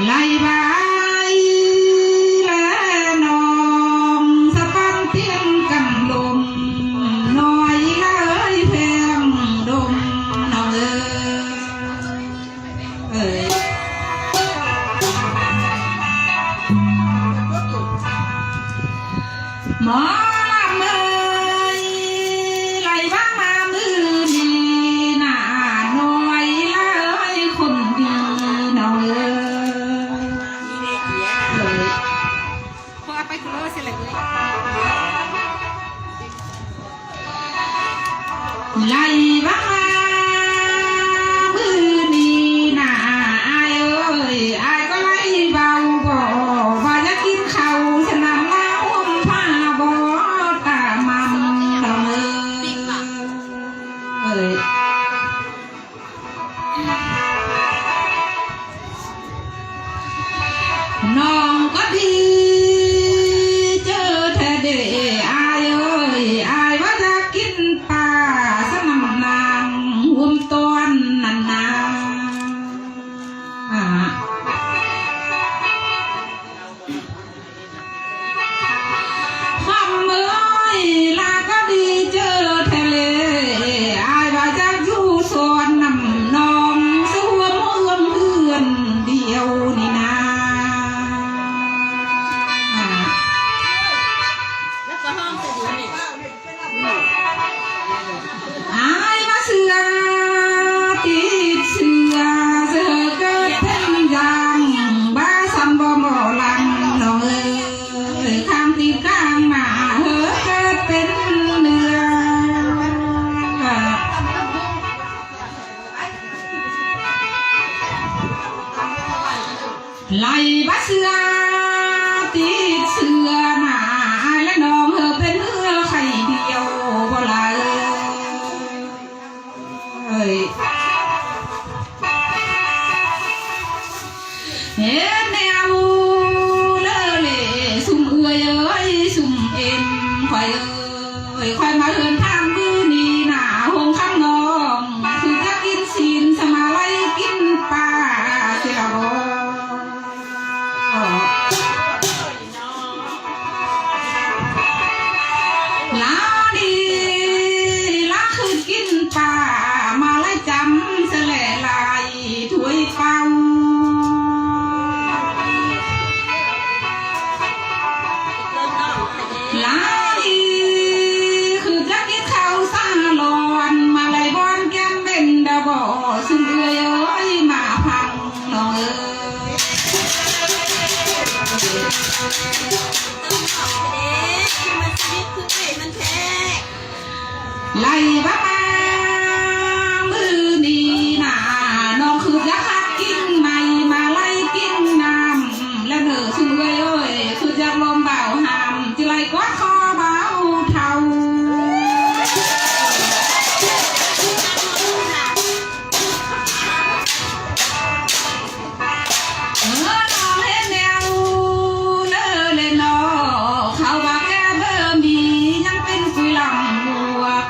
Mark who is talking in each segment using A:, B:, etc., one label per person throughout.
A: ไล่บายและนองสะปันเตียงกันลมน้อยเลยแพงดมน้องเอ้ยหมอลำเอ้ยไล่บ้างมามือดีหน้าน้อยเลยคนดีน้องเอ้ยไปคุโรเสร็จเลยไล่บ้างมือนี่น่ะอายเอ้ยอายก็ไล่เบาบ่ว่าจะกินข้าวฉะนั้นแล้วผ้าบ่ตามันเราเอ้ยน้องก็ดีไล่บ้าเสือติดเสือหนาและน้องเป็นเมื่อไข่เดียวบ่ละเอ้ยเห็นแนวเลอะเล่สุ่มเอ้ยสุ่มเอ็นควายเอ้ยควายมาเดินทางมือนี่หนาหงข้างน้องคือจะกินซีนสมาไล่กินปลาเสียบ่ลาดีลาคือกินปลามาไล่จำเสลลายถ้วยเป่าลาดีคือจะกินข้าวสาลอนมาไล่บอนแก้มเป็นดาบ่ซึ่งเอ้ยมาพังน้องไล่บ้ามือนี่น่ะน้องคือจะคัดกินใหม่มาไล่กินน้ำแล้วเนอซึ่งเอ้ยคือจะลมเบาหามจะไล่กวาดคอเบาเท่า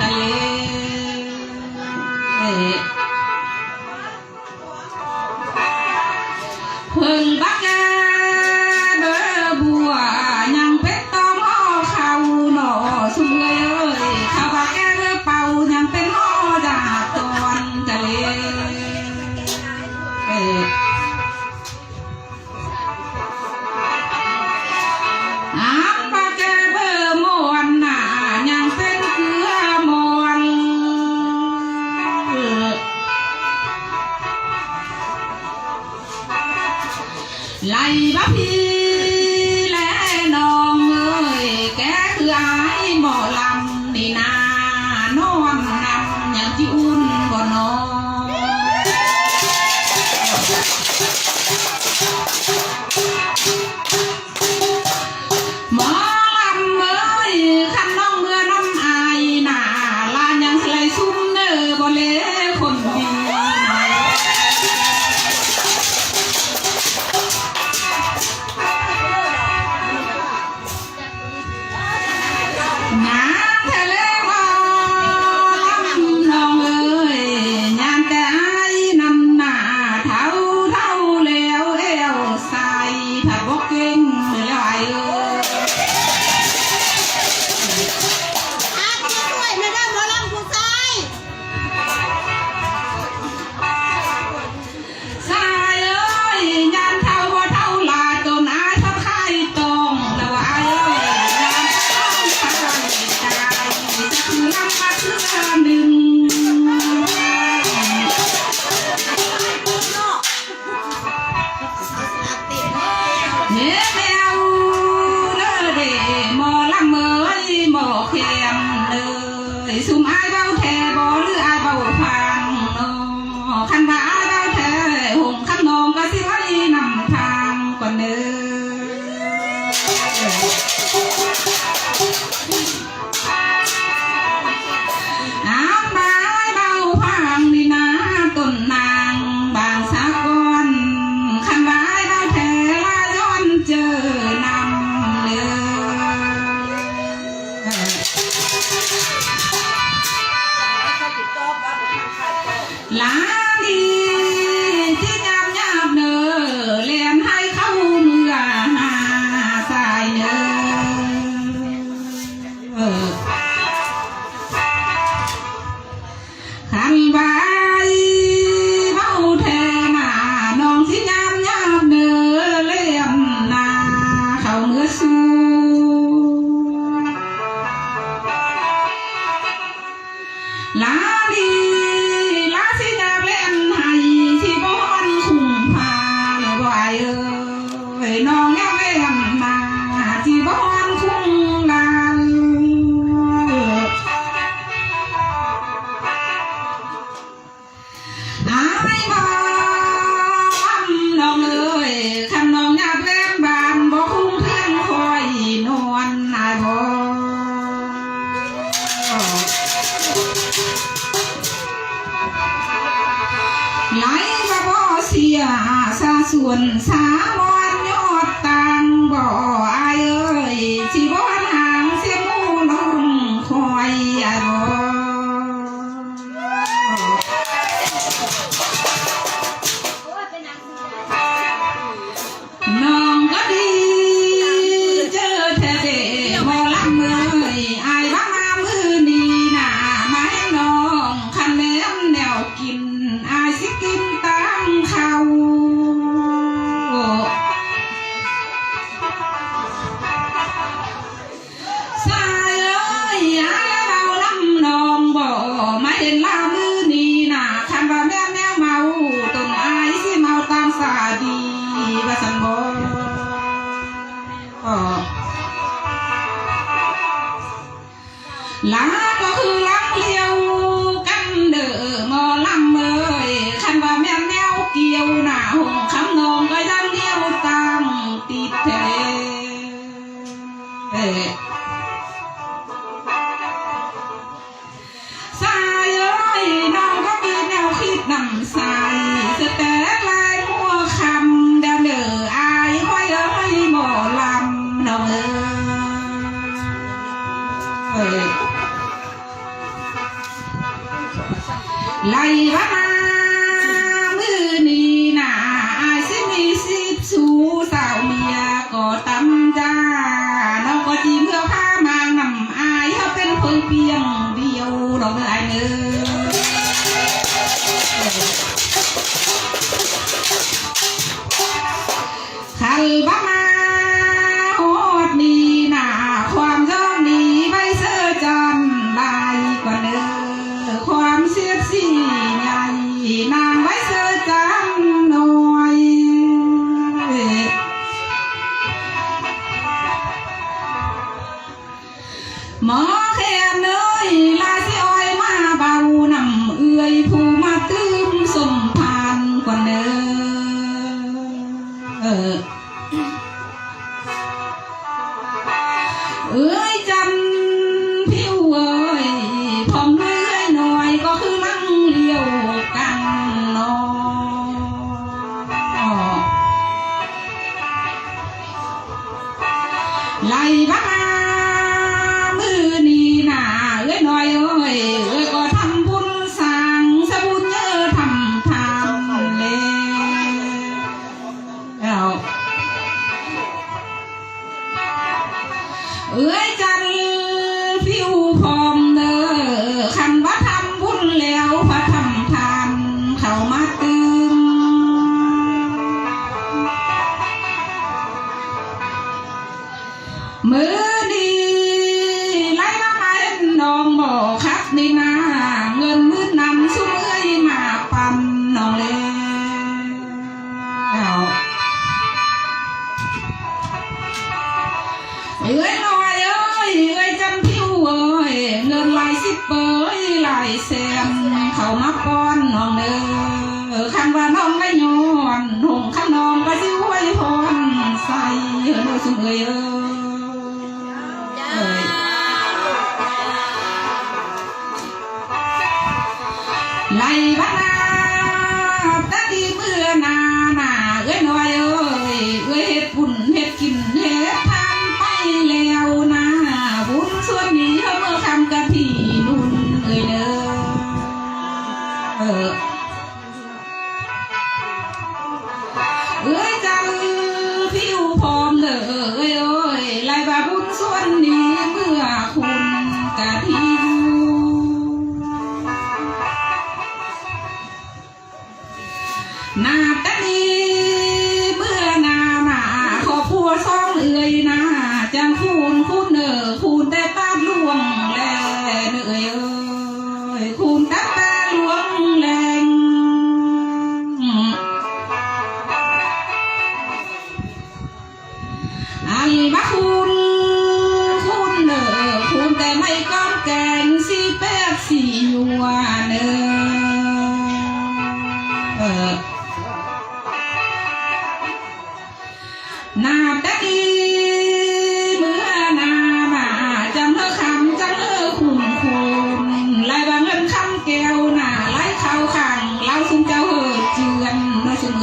A: ยซุ่มอายเบาแท้บ่หรืออายเบาฟังน้อคันว่าอายเบาแท้หงคำนองก็สิไว้นำทางก่อนเด้อน้ำบายเบาฟังนี่นะต้นนางบางสะกอนคันว่าอายเบาแท้ลาย้อนเจอนำเลยลาดีที่ยามยามเนอเลียนให้เข้าเมื่อหาสายเนอขันใบเบาแทนาน้องที่ยามยามเนอเลียนนาเข้าเมื่อสู้ลาดีน้องยังเล่นมาที่บ้านคุ้งลานอายบ้านน้องเอ้ยคำน้องอยากเล่นบ้านบ่คุ้งเทียนคอยนวลนายบ่ไหลบ่บ่เสียสาส่วนสาวตังบ่อายเอ้ยสิบ่หางเสียมูลงคอยบ่น้องก็ดีเจอแท้เด้บ่ลำเอ้ยอายว่ามามือนี้น่ะมาให้น้องคันแนมแนวกินอายสิกินตามเขาเห็นลามือนี้น่ะคันว่าแม่แนวเมาต้นอายสิเมาตามสาดีว่าสันบ่ลาก็คือลักเลี้ยวกันเด้อหมอลำเอ้ยคันว่าแม่แนวเกี่ยวหน้าหงคำนองก็ยังเลี้ยวตามติดทะเลน้องก็มีแนวคิดนำใส่สแต่ลายมัวคำเดินเด้ออายค่อยหมอลำน้องไล่ว่ามามือนี้น่ะอายสิมีสิบสู่สาวเมียก็ตำจ้าน้องก็จีเมื่อพามานำอายเขาเป็นคนเพียงเดียวน้องอายเนื้อขันบ้ามาโหดนี่น่ะความย้อนดีใบเสื้อจันลายกว่าเดิมความเสียดสีใหญ่นางใบเสื้อจันหน่อยหมอแค่เนยลาสิอ้อยมาเบานำเอื้อยผู้มาตื้มสมพานกว่าเดิมเอ้ยจันผิวเอ้ยพอมเลื่อยหน่อยก็คือลังเลี้ยวกันนอไล่บ้ามือนี้น่ะเอ้ยหน่อยเอ้ยเอ้ยก็ทำบุญสร้างสบุญเยอะทำเลยเอ้ยจันผิวพร้อมเด้อคันว่าทำบุญแล้วพระทำทานเข้ามาตึงมือดีไล่มาเห็นน้องบ่คักนี่นะเงินมือนำซุ้มเอ้ยมาปั่นน้องเลยเอ้ยน้อยเอ้ยเอ้ยจำผิวเอ้ยเงินลาย10 บ เปยลายแซมเขามาป้อนน้องเด้อคันว่าน้องไม่ย้อนหงข้างน้องก็สิไว้พรใส่เด้อสุเอ้ยไล่บ้านนาตาดีเมื่อนาเอ้ยน้อยเอ้ยเฮ็ดบุญเฮ็ดกินเฮ็ดทานไปแล้วนะบุญส่วนนี้เมื่อทำกะที่นุ่นเอ้ยเด้อเอ้ยจังผิวพร้อมเด้อเอ้ยไล่บาบุญส่วนนี้เมื่อคุณกะที่นาตานีเมื่อนาขอพัวซ่องเอ่ยนาจังคุณคุณแต่ตาหลวงแลเอ่ยคุณแต่ตาหลวงแรงอันมาคุณคุณแต่ไม่ก้อนแกงสีแป๊บสียัวนาตาดีเมื่อนามาจังคำจังคุณไล่บางเงินคำแก้วหน้าไล่เข้าขังเล่าซุ่มเจ้าเจือนน้อยสุเ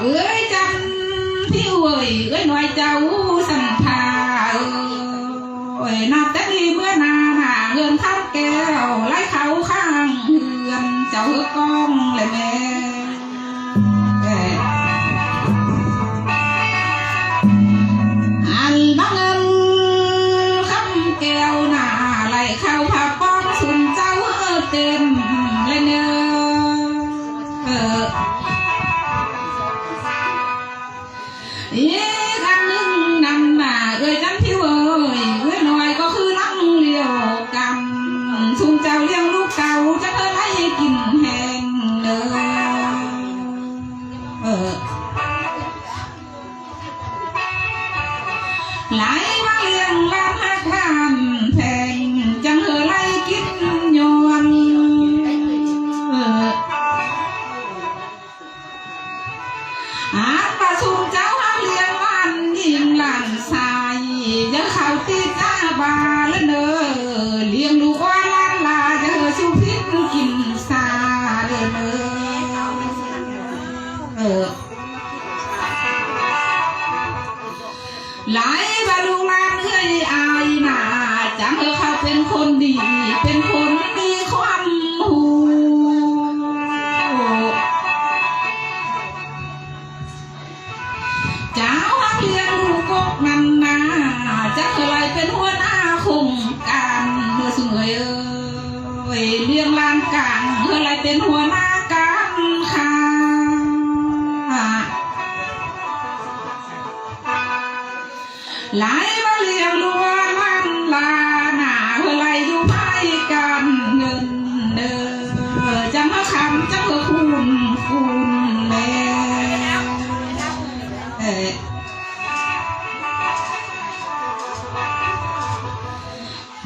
A: อ้ยจันพี่เอ้ยหน่อยเจ้าสัมภานาตาดีเมื่อนาเงินคำแก้วไล่เข้าขังเจ้ากองเลยแม่อันบังเอิญคำแก้วหน้าไหลเข้าผ้าป้องสุนเจ้าเต็มเลยเนอีกอันหนึ่งนำหน้าจันที่เอ้ยหน่อยก็คือลังเลี้ยวกำสุนเจ้าเลี้ยงลูกเก่าจะให้กินแห้งไหลมาเลี้ยงลานหักลานแพงจังไล่กินยวนประสุมเจ้าหักเลี้ยงลานยิงลานทรายจะเข้าตีจ้าบาและเนอเลี้ยงลูกว่าลานลาจะสุพิษกินซาเด้อหลายบาลูกลานเอ้ยอายนาจังเขาเป็นคนดีเป็นคนมีความหูเจ้าหักเลี้ยงลูกกกนันนาจะเคยเป็นหัวหน้าคงการเมื่อสุเอ้ยเลี้ยงลานกลางเคยเป็นหัวหน้าการค่ะหลายมาเลี้ยงลูกลานลาหนาเคยอยู่ไม้กันเงินจังมาคำจังคุณแล้ว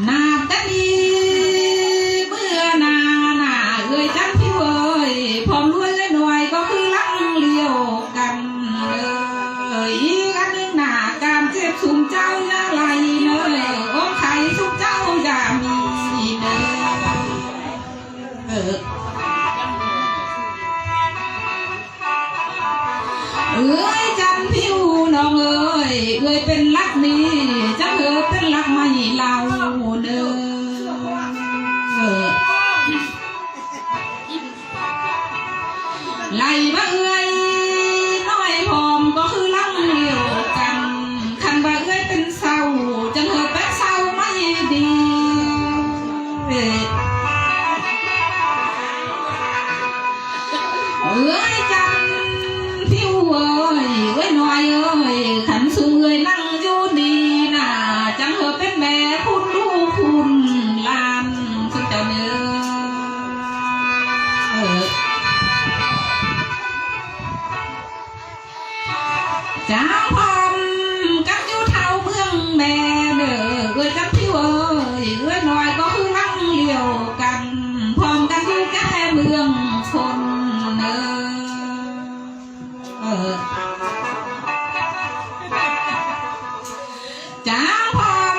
A: นาตาดีเมื่อนาเอ้ยจันพี่เอ้ยพร้อมด้วยหน่วยก็คือลังเลี้ยวกันอีกอันหนึ่งหน้าการเจ็บสุ่มเจ้าอย่าไหลเนอโอ้ไข่สุกเจ้าอย่ามีเนอจันผิวน้องเอ้ยเป็นรักนี้จังเป็นรักไม่เล่าเด้อไล่มาน้อยพร้อมก็คือลังเลี้ยวกันคันว่าเป็นเศร้าจังเป็นเศร้าไม่ดีจันผิวหน่อยขันสูงนั่งอยู่ดีน่ะจังเป็นแม่คุณลู จ้าพร้อม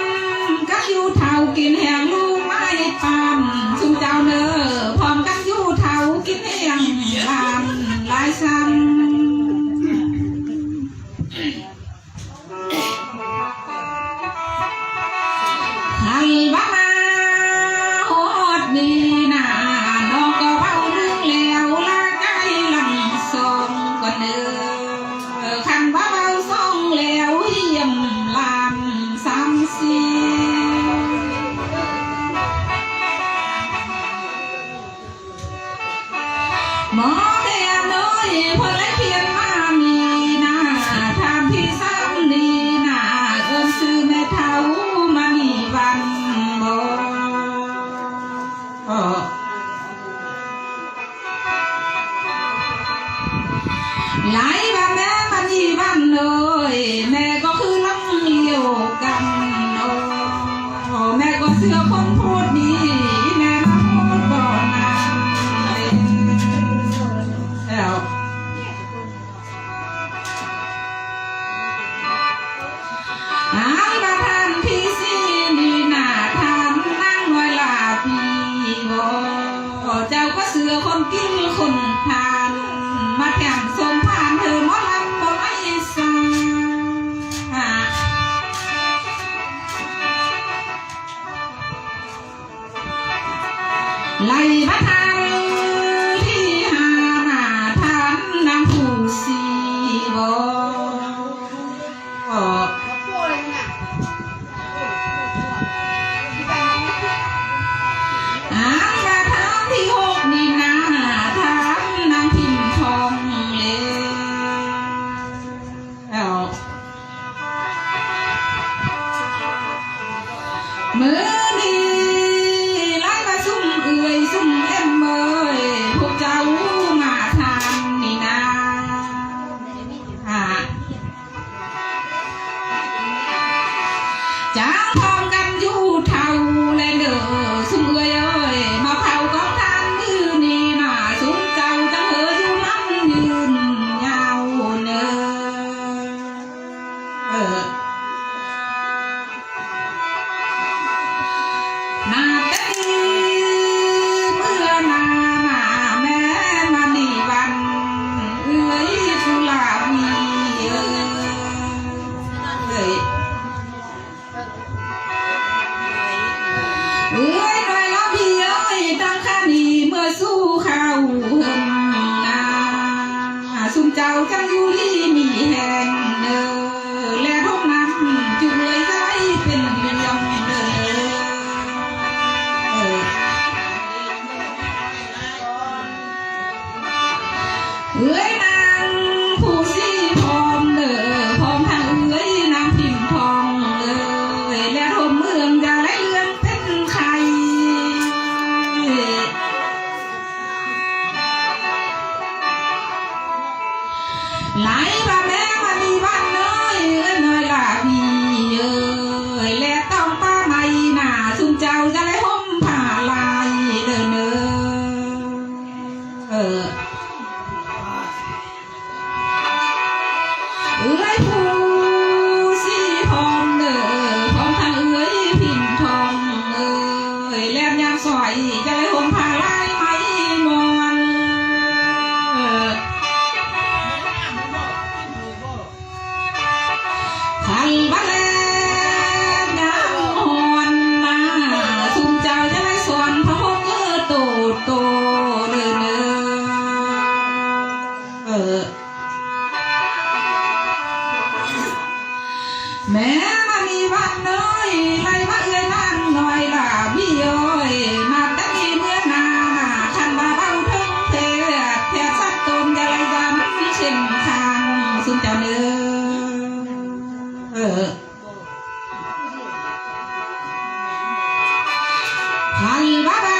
A: กับอยู่เท่ากินแหงลูกไม้ปามซุ่มเจ้าเนอพร้อมกับอยู่เท่ากินแหงลามลายซ้ำใครบ้ามาโหดดีนะน้องก็เว้าเรื่องแล้วละไกลหลังสองก็เนอคันบ้าเบาสองแล้วเยี่ยมลามซ้ำซีหมอแม่น้อยพอและเพียนมามีนาทำพี่ซ้ำดีนาเอิ้นซื้อแม่เท้ามามีวันบ่หลายบ้านแม่มามีวันเลยแม่ก็คือลังเลี้ยวกันโอ้แม่ก็เสื้อคนพูดดีแม่มาพูดบ่นานแล้วมาทานพี่ซีดีหน้าทานนั่งไว้ลาพี่บ่เจ้าก็เสือคนกินคนทานมาแถมสมผ่านเธอหมอลำบ่ไม่สาไล่มาทานที่หาหน้าทานนางผู้สีบ่ที่หกนี่นะทางนางพิมพ์ทองแล้วมือนี้ไล่มาซุ่มเอื่อยซุ่มเอ็มเมยพวกเจ้ามาทานนี่นะจ้างพร้อมกันอยู่เท่าและเด้อซุ่มเอื่อยเอ้ยมาเผากองทานมือนี่น่ะซุ่มเจ้าจังเอ๋ยอยู่น้ำยืนยาวเนอนาเต้เมื่อนาแม่มาดีวันเอ้ยกุหลาบวีเอ้ยหน่อยละพี่เอ้ยตั้งค่านี้เมื่อสู้ข้าวหึงนาซุ่มเจ้าจังอยู่ลีมีแห่งเด้อและห้องน้ำจุ่มเลยสไลเป็นเรื่องเด้อเอ้ยนางผู้สีพร้อมเด้อพร้อมทางเอ้ยนางพิมพ์ทองเอ้ยและทมเมืองจะได้เรื่องเป็นใครหลายบ้านแม่มามีบ้านน้อยน้อยละพี่เอ้ยและต้องป้าไม่น่าซุ่มเจ้าจะได้ห่มผ้าลายเด้อเนอเอ้ยผู้สีพร้อมเด้อพร้อมทางเอ้ยพิมพ์ทองเอ้ยแลมยามสอยจะได้ห่มผ้าลายไหมมอนใครบ้าแล้วน้ำหอนนาซุ่มเจ้าจะได้สอนพระองค์โตโตเด้อเนอแม่มามีบ้านน้อยไล่มาเอื้อยนั่งหน่อยล่ะพี่เอ้ยมาแต่มีเมื่อนาคันมาเบ้าถึงเทแทบซับตนจะไล่ยันเช่นทางซุ่มเจ้าเนื้อใครบ้าเบา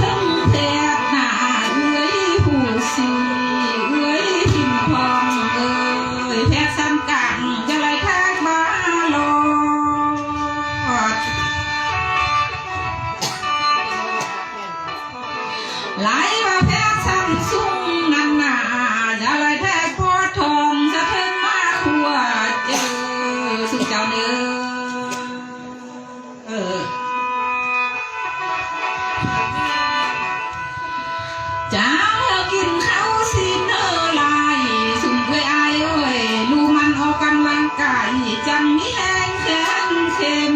A: ถึงแทบหน้าเอื้อยผู้สีเอื้อยพิมพ์ทองเอ้ยแทบซ้ำกังจะไล่ทางมาโลดหลายว่าแพ้ซ้ำซุ้งนั่นน่ะจะไล่แทกพอทองสะเทิงมาขัวเจอ สุเจ้าเนื้อเจ้ากินข้าวซีเนอร์ลายสุ่มเอ้ยอายเอ้ยลูมันออกกำลังกายจังมีแห้งแข็งเข้ม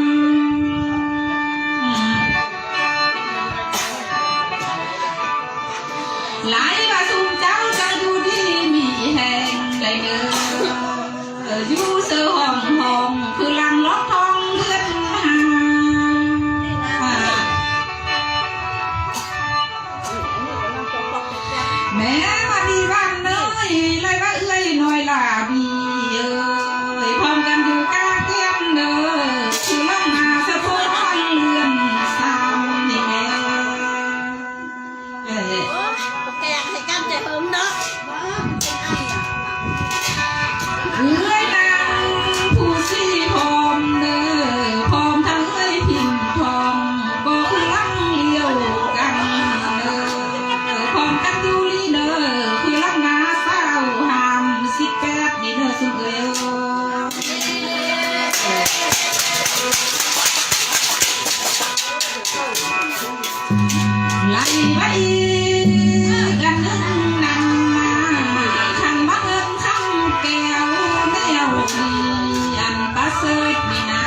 A: หลายว่าสุ่มเจ้าจะดูดีมีแห้งไรเนื้ออยู่เสือห้องคือลังล็อกทองเลือนแม่มาดีบ้านเนยไรว่าเอ้ยน้อยลาบีพร้อมกันอยู่กาเกียมเนอคือลังนาสะโพกเลือนสามนี่แม่
B: แกงให้กันใจเพิ่มเนาะ
A: เอ้ยนางผู้ซีพร้อมเนอพร้อมทั้งเอ้ยพิมพ์ทองก็คือลังเลี้ยวกันเนอพร้อมกันอยู่ลีเนอคือลังนาสาวหาม18นี่เนอสุเอ้ยไล่ไว้กันนึงนำมาขันบังเอิญคำแก้วแนวดีอันประเสริฐนี่นา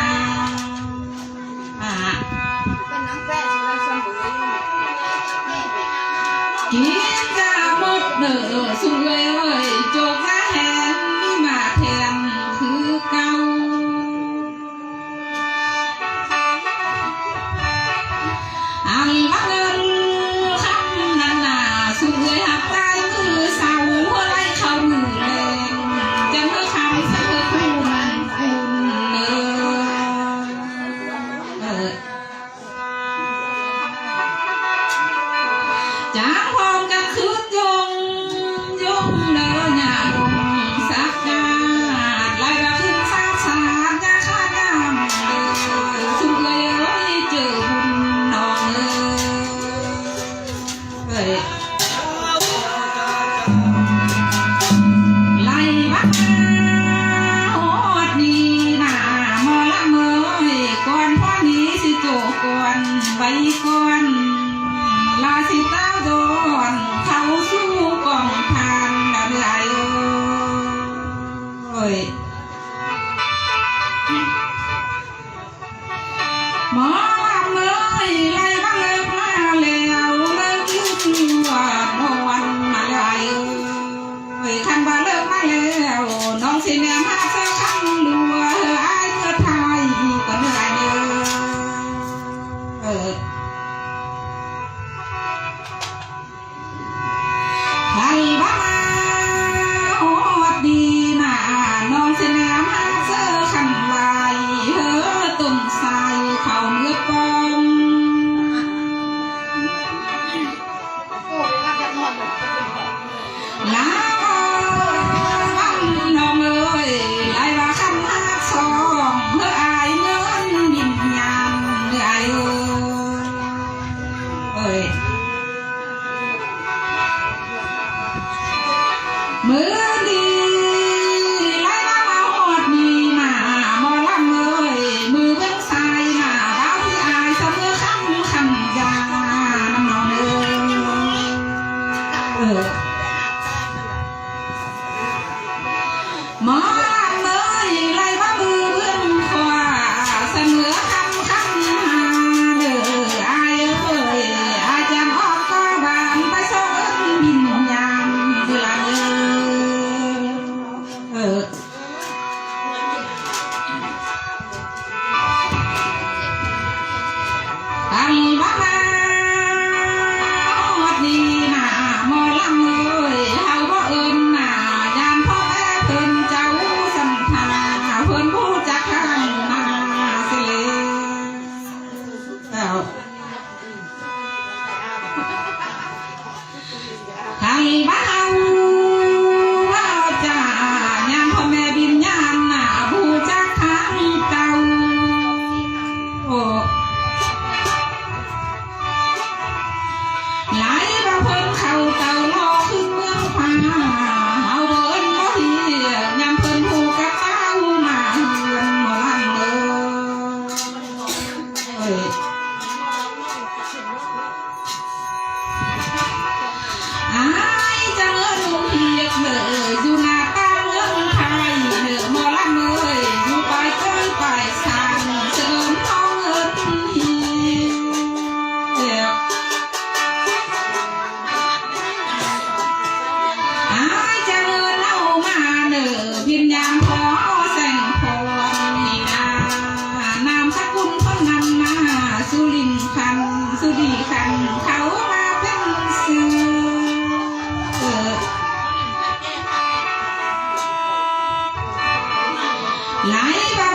B: เป็นน้ำแป้งเราสมุน
A: กินกะหมดเด้อสุเอ้ยโจกหน้าแหนมีมาแทนคือเก่าอันบังเอิญคำนั้นน่ะสุเอ้ยหักใจมือเสาหัวไหลเข้ามือแรงจะเมื่อคำสักคู่มันคุณจางพร้อมกัน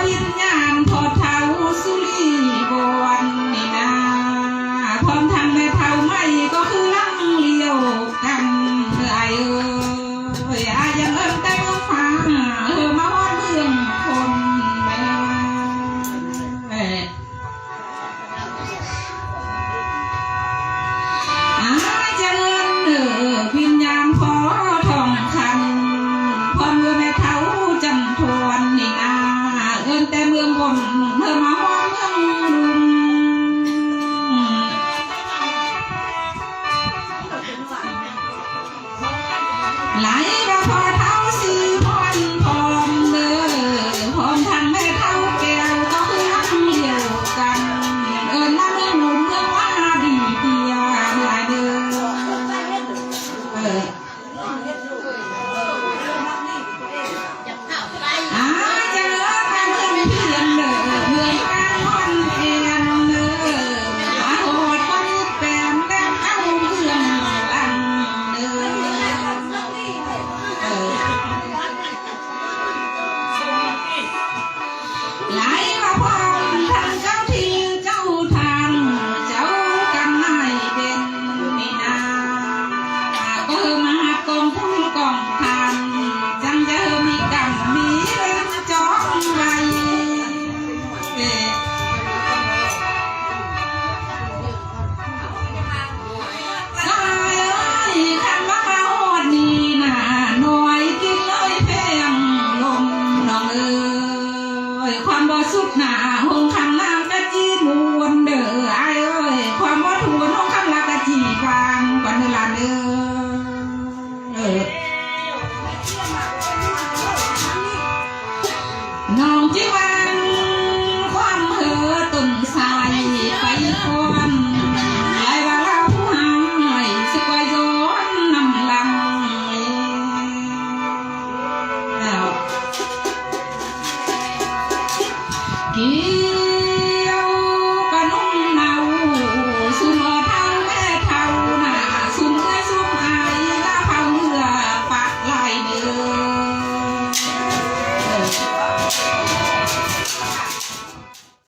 A: วิญญาณพอเท้าสุรีบวนนี่นาพร้อมทางแม่เท้าไม่ก็คือลังเลี้ยวกันไอ้อายังแต่เมืองฟ้ามาฮอดเมืองคนเจริญวิญญาณพอทองคำพอเมื่อแม่เท้าจำทวนนี่นาแต่เมืองบนมาฮอดเมืองลุงไหลมาพอเท้าสีพรพร้อมพร้อมทางแม่เท้าแก้วก็คือรักเดียวกันมาเมืองหนุนเมืองว่าดีเดียหลายเด้อจะเลิกมาเมืองเพียนเด้อเมืองกลางคนเพียนเด้อมาโหดคนแปมแดงเอาเมืองลังเด้อไหลมาพร้อมทางเจ้าที่เจ้าทางเจ้ากำนายเด่นนี่นาก็มากองพุ่งกองทานจังจะมีกำมีเล่นจอกไว้สายคันว่ามาหอดนี่นาหน่อยกินเลยแพงลมน้องความบ่สุดหนาหงคำนางกะจีมวนเด้อไอ้ความบ่ทวนหงคำลากะจีฟางกว่าเวลาเด้อน้องจีวันความเหอต้นสายไปควันไหลว่าเราหายสกวยย้อนน้ำลังแล้วกิน